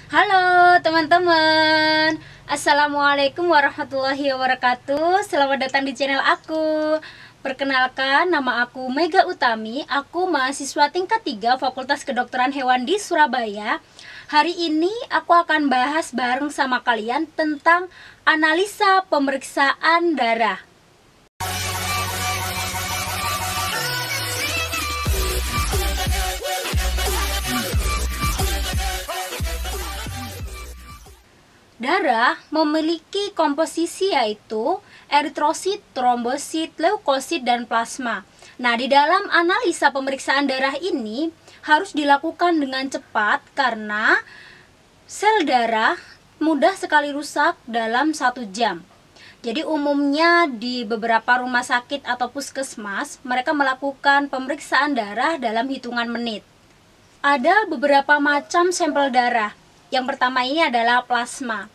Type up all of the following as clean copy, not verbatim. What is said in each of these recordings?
Halo teman-teman, Assalamualaikum warahmatullahi wabarakatuh. Selamat datang di channel aku. Perkenalkan, nama aku Mega Utami. Aku mahasiswa tingkat 3 Fakultas Kedokteran Hewan di Surabaya. Hari ini aku akan bahas bareng sama kalian tentang analisa pemeriksaan darah. Darah memiliki komposisi yaitu eritrosit, trombosit, leukosit, dan plasma. Nah, di dalam analisa pemeriksaan darah ini harus dilakukan dengan cepat karena sel darah mudah sekali rusak dalam 1 jam. Jadi umumnya di beberapa rumah sakit atau puskesmas, mereka melakukan pemeriksaan darah dalam hitungan menit. Ada beberapa macam sampel darah. Yang pertama ini adalah plasma.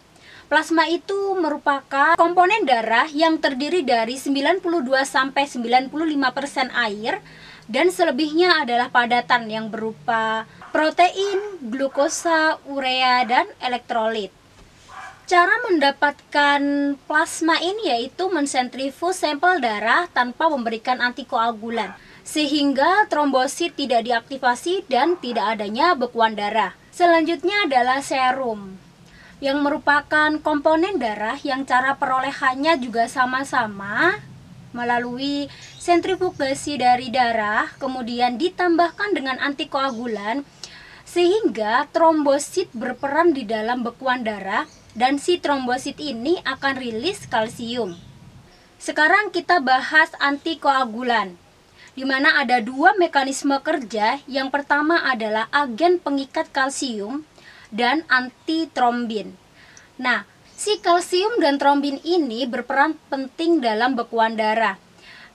Plasma itu merupakan komponen darah yang terdiri dari 92-95% air dan selebihnya adalah padatan yang berupa protein, glukosa, urea, dan elektrolit. Cara mendapatkan plasma ini yaitu mensentrifus sampel darah tanpa memberikan antikoagulan, sehingga trombosit tidak diaktifasi dan tidak adanya bekuan darah. Selanjutnya adalah serum, yang merupakan komponen darah yang cara perolehannya juga sama-sama melalui sentrifugasi dari darah, kemudian ditambahkan dengan antikoagulan, sehingga trombosit berperan di dalam bekuan darah, dan si trombosit ini akan rilis kalsium. Sekarang kita bahas antikoagulan, di mana ada 2 mekanisme kerja. Yang pertama adalah agen pengikat kalsium dan antitrombin. Nah, si kalsium dan trombin ini berperan penting dalam bekuan darah.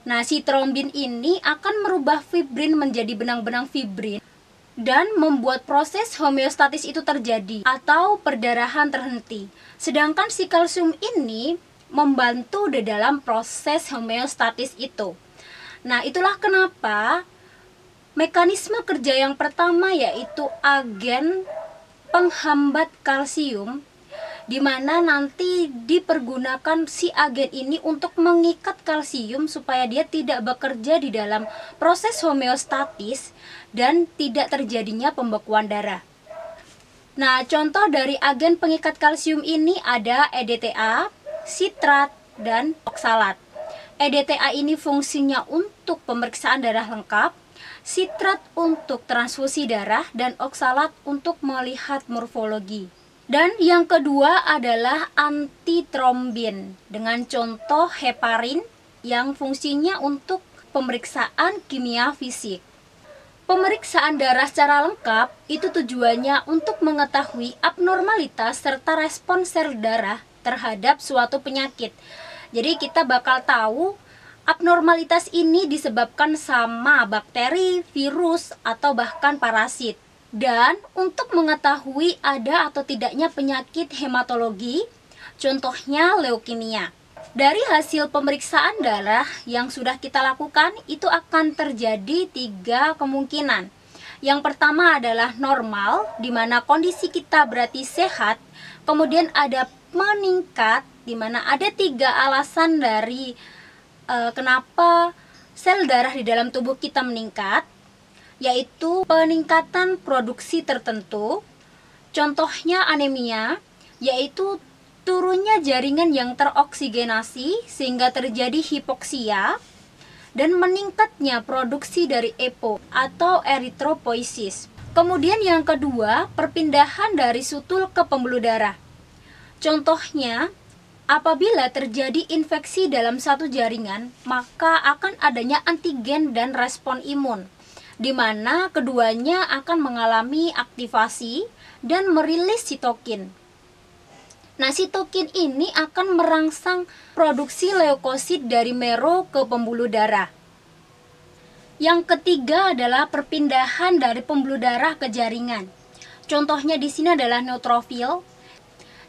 Nah, si trombin ini akan merubah fibrin menjadi benang-benang fibrin dan membuat proses homeostatis itu terjadi atau perdarahan terhenti. Sedangkan si kalsium ini membantu di dalam proses homeostatis itu. Nah, itulah kenapa mekanisme kerja yang pertama yaitu agen penghambat kalsium, di mana nanti dipergunakan si agen ini untuk mengikat kalsium supaya dia tidak bekerja di dalam proses homeostatis dan tidak terjadinya pembekuan darah. Nah, contoh dari agen pengikat kalsium ini ada EDTA, sitrat, dan oksalat. EDTA ini fungsinya untuk pemeriksaan darah lengkap, sitrat untuk transfusi darah, dan oksalat untuk melihat morfologi. Dan yang kedua adalah antitrombin dengan contoh heparin yang fungsinya untuk pemeriksaan kimia fisik. Pemeriksaan darah secara lengkap itu tujuannya untuk mengetahui abnormalitas serta respon sel darah terhadap suatu penyakit. Jadi kita bakal tahu abnormalitas ini disebabkan sama bakteri, virus, atau bahkan parasit. Dan untuk mengetahui ada atau tidaknya penyakit hematologi, contohnya leukemia. Dari hasil pemeriksaan darah yang sudah kita lakukan, itu akan terjadi 3 kemungkinan. Yang pertama adalah normal, di mana kondisi kita berarti sehat. Kemudian ada meningkat, di mana ada 3 alasan dari kenapa sel darah di dalam tubuh kita meningkat, yaitu peningkatan produksi tertentu. Contohnya anemia, yaitu turunnya jaringan yang teroksigenasi sehingga terjadi hipoksia, dan meningkatnya produksi dari EPO atau eritropoiesis. Kemudian yang kedua, perpindahan dari sutul ke pembuluh darah. Contohnya, apabila terjadi infeksi dalam satu jaringan, maka akan adanya antigen dan respon imun, di mana keduanya akan mengalami aktivasi dan merilis sitokin. Nah, sitokin ini akan merangsang produksi leukosit dari marrow ke pembuluh darah. Yang ketiga adalah perpindahan dari pembuluh darah ke jaringan. Contohnya di sini adalah neutrofil.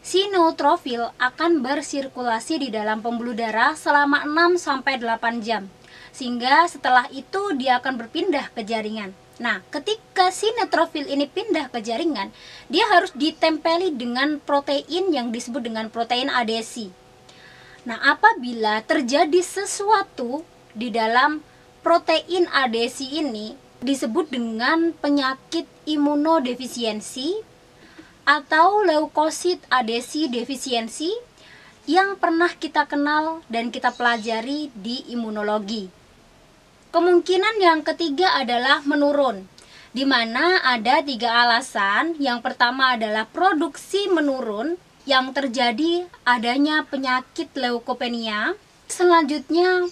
Si neutrofil akan bersirkulasi di dalam pembuluh darah selama 6-8 jam. Sehingga setelah itu dia akan berpindah ke jaringan. Nah, ketika si neutrofil ini pindah ke jaringan, dia harus ditempeli dengan protein yang disebut dengan protein adesi. Nah, apabila terjadi sesuatu di dalam protein adesi ini, disebut dengan penyakit imunodefisiensi atau leukosit adesi defisiensi yang pernah kita kenal dan kita pelajari di imunologi. Kemungkinan yang ketiga adalah menurun, di mana ada 3 alasan. Yang pertama adalah produksi menurun yang terjadi adanya penyakit leukopenia. Selanjutnya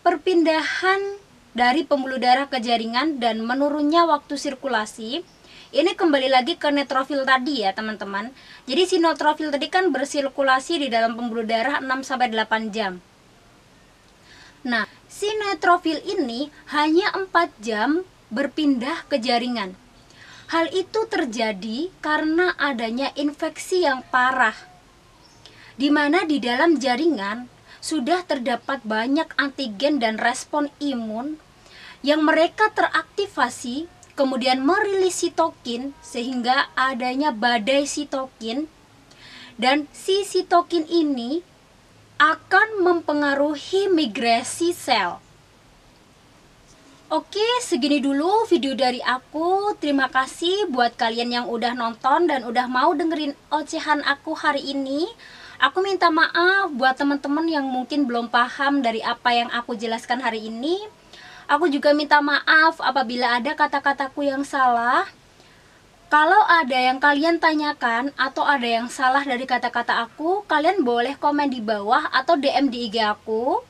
perpindahan dari pembuluh darah ke jaringan dan menurunnya waktu sirkulasi. Ini kembali lagi ke neutrofil tadi ya teman-teman. Jadi si neutrofil tadi kan bersirkulasi di dalam pembuluh darah 6-8 jam. Nah, si neutrofil ini hanya 4 jam berpindah ke jaringan. Hal itu terjadi karena adanya infeksi yang parah, di mana di dalam jaringan sudah terdapat banyak antigen dan respon imun yang mereka teraktivasi, kemudian merilis sitokin sehingga adanya badai sitokin, dan si sitokin ini akan mempengaruhi migrasi sel. Oke, segini dulu video dari aku. Terima kasih buat kalian yang udah nonton dan udah mau dengerin ocehan aku hari ini. Aku minta maaf buat teman-teman yang mungkin belum paham dari apa yang aku jelaskan hari ini. Aku juga minta maaf apabila ada kata-kataku yang salah. Kalau ada yang kalian tanyakan atau ada yang salah dari kata-kata aku, kalian boleh komen di bawah atau DM di IG aku.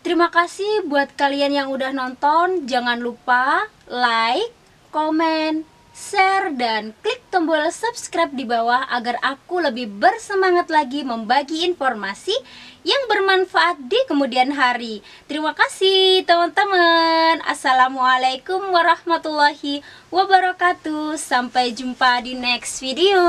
Terima kasih buat kalian yang udah nonton. Jangan lupa like, komen, share, dan klik tombol subscribe di bawah agar aku lebih bersemangat lagi membagi informasi yang bermanfaat di kemudian hari. Terima kasih teman-teman. Assalamualaikum warahmatullahi wabarakatuh. Sampai jumpa di next video.